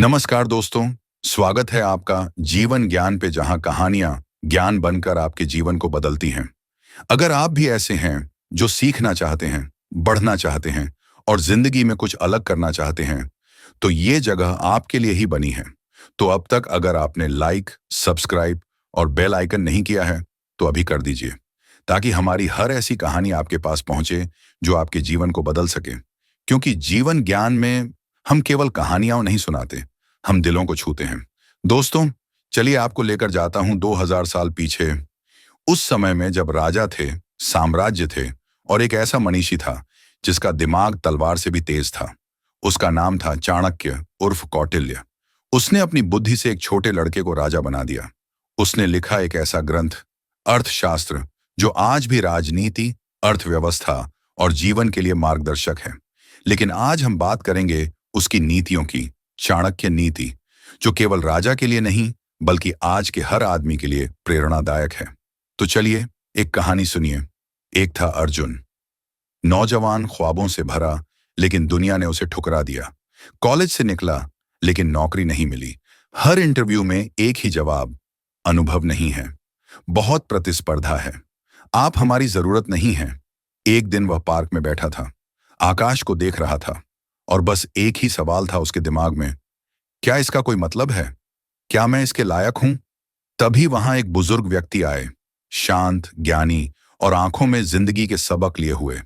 नमस्कार दोस्तों, स्वागत है आपका जीवन ज्ञान पे जहां कहानियां ज्ञान बनकर आपके जीवन को बदलती हैं। अगर आप भी ऐसे हैं जो सीखना चाहते हैं, बढ़ना चाहते हैं और जिंदगी में कुछ अलग करना चाहते हैं, तो ये जगह आपके लिए ही बनी है। तो अब तक अगर आपने लाइक, सब्सक्राइब और बेल आइकन नहीं किया है, तो अभी कर दीजिए, ताकि हमारी हर ऐसी कहानी आपके पास पहुंचे जो आपके जीवन को बदल सके। क्योंकि जीवन ज्ञान में हम केवल कहानियां नहीं सुनाते, हम दिलों को छूते हैं। दोस्तों, चलिए आपको लेकर जाता हूं 2000 साल पीछे, उस समय में जब राजा थे, साम्राज्य थे और एक ऐसा मनीषी था जिसका दिमाग तलवार से भी तेज था। उसका नाम था चाणक्य उर्फ कौटिल्य। उसने अपनी बुद्धि से एक छोटे लड़के को राजा बना दिया। उसने लिखा एक ऐसा ग्रंथ, अर्थशास्त्र, जो आज भी राजनीति, अर्थव्यवस्था और जीवन के लिए मार्गदर्शक है। लेकिन आज हम बात करेंगे उसकी नीतियों की, चाणक्य नीति, जो केवल राजा के लिए नहीं बल्कि आज के हर आदमी के लिए प्रेरणादायक है। तो चलिए एक कहानी सुनिए। एक था अर्जुन, नौजवान, ख्वाबों से भरा, लेकिन दुनिया ने उसे ठुकरा दिया। कॉलेज से निकला, लेकिन नौकरी नहीं मिली। हर इंटरव्यू में एक ही जवाब, अनुभव नहीं है, बहुत प्रतिस्पर्धा है, आप हमारी जरूरत नहीं है। एक दिन वह पार्क में बैठा था, आकाश को देख रहा था और बस एक ही सवाल था उसके दिमाग में, क्या इसका कोई मतलब है? क्या मैं इसके लायक हूं? तभी वहां एक बुजुर्ग व्यक्ति आए, शांत, ज्ञानी और आंखों में जिंदगी के सबक लिए हुए।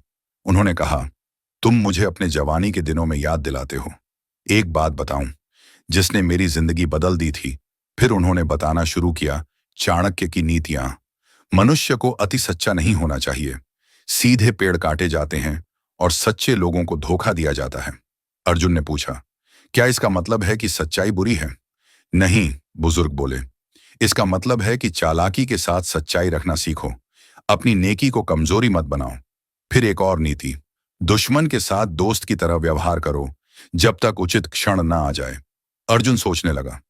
उन्होंने कहा, तुम मुझे अपने जवानी के दिनों में याद दिलाते हो। एक बात बताऊं, जिसने मेरी जिंदगी बदल दी थी। फिर उन्होंने बताना शुरू किया चाणक्य की नीतियां। मनुष्य को अति सच्चा नहीं होना चाहिए। सीधे पेड़ काटे जाते हैं और सच्चे लोगों को धोखा दिया जाता है। अर्जुन ने पूछा, क्या इसका मतलब है कि सच्चाई बुरी है? नहीं, बुजुर्ग बोले, इसका मतलब है कि चालाकी के साथ सच्चाई रखना सीखो। अपनी नेकी को कमजोरी मत बनाओ। फिर एक और नीति, दुश्मन के साथ दोस्त की तरह व्यवहार करो जब तक उचित क्षण ना आ जाए। अर्जुन सोचने लगा,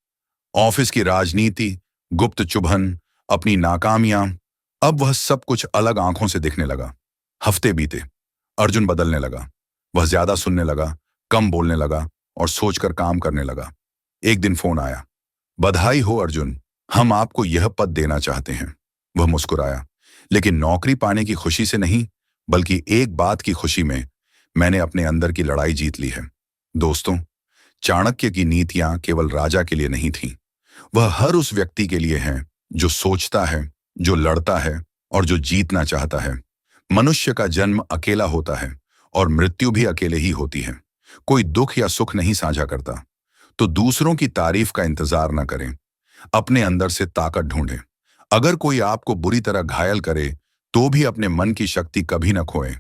ऑफिस की राजनीति, गुप्त चुभन, अपनी नाकामियां, अब वह सब कुछ अलग आंखों से दिखने लगा। हफ्ते बीते, अर्जुन बदलने लगा। वह ज्यादा सुनने लगा, कम बोलने लगा और सोचकर काम करने लगा। एक दिन फोन आया, बधाई हो अर्जुन, हम आपको यह पद देना चाहते हैं। वह मुस्कुराया, लेकिन नौकरी पाने की खुशी से नहीं, बल्कि एक बात की खुशी में, मैंने अपने अंदर की लड़ाई जीत ली है। दोस्तों, चाणक्य की नीतियां केवल राजा के लिए नहीं थीं, वह हर उस व्यक्ति के लिए हैं जो सोचता है, जो लड़ता है और जो जीतना चाहता है। मनुष्य का जन्म अकेला होता है और मृत्यु भी अकेले ही होती है। कोई दुख या सुख नहीं साझा करता, तो दूसरों की तारीफ का इंतजार न करें, अपने अंदर से ताकत ढूंढें। अगर कोई आपको बुरी तरह घायल करे, तो भी अपने मन की शक्ति कभी न खोएं।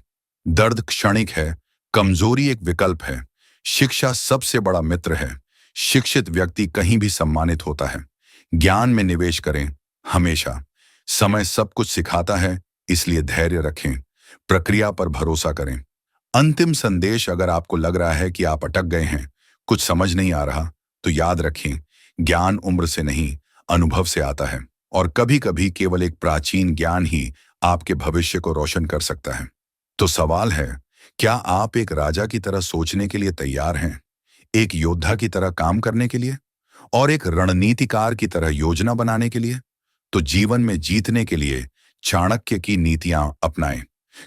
दर्द क्षणिक है, कमजोरी एक विकल्प है, शिक्षा सबसे बड़ा मित्र है। शिक्षित व्यक्ति कहीं भी सम्मानित होता है। ज्ञान में निवेश करें हमेशा। समय सब कुछ सिखाता है, इसलिए धैर्य रखें, प्रक्रिया पर भरोसा करें। अंतिम संदेश, अगर आपको लग रहा है कि आप अटक गए हैं, कुछ समझ नहीं आ रहा, तो याद रखें, ज्ञान उम्र से नहीं, अनुभव से आता है और कभी कभी केवल एक प्राचीन ज्ञान ही आपके भविष्य को रोशन कर सकता है। तो सवाल है, क्या आप एक राजा की तरह सोचने के लिए तैयार हैं, एक योद्धा की तरह काम करने के लिए और एक रणनीतिकार की तरह योजना बनाने के लिए? तो जीवन में जीतने के लिए चाणक्य की नीतियां अपनाएं,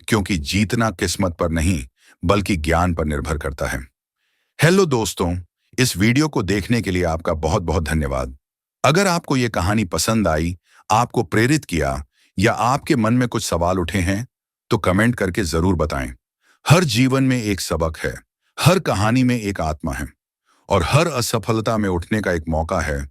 क्योंकि जीतना किस्मत पर नहीं बल्कि ज्ञान पर निर्भर करता है। हेलो दोस्तों, इस वीडियो को देखने के लिए आपका बहुत बहुत धन्यवाद। अगर आपको ये कहानी पसंद आई, आपको प्रेरित किया या आपके मन में कुछ सवाल उठे हैं, तो कमेंट करके जरूर बताएं। हर जीवन में एक सबक है, हर कहानी में एक आत्मा है और हर असफलता में उठने का एक मौका है।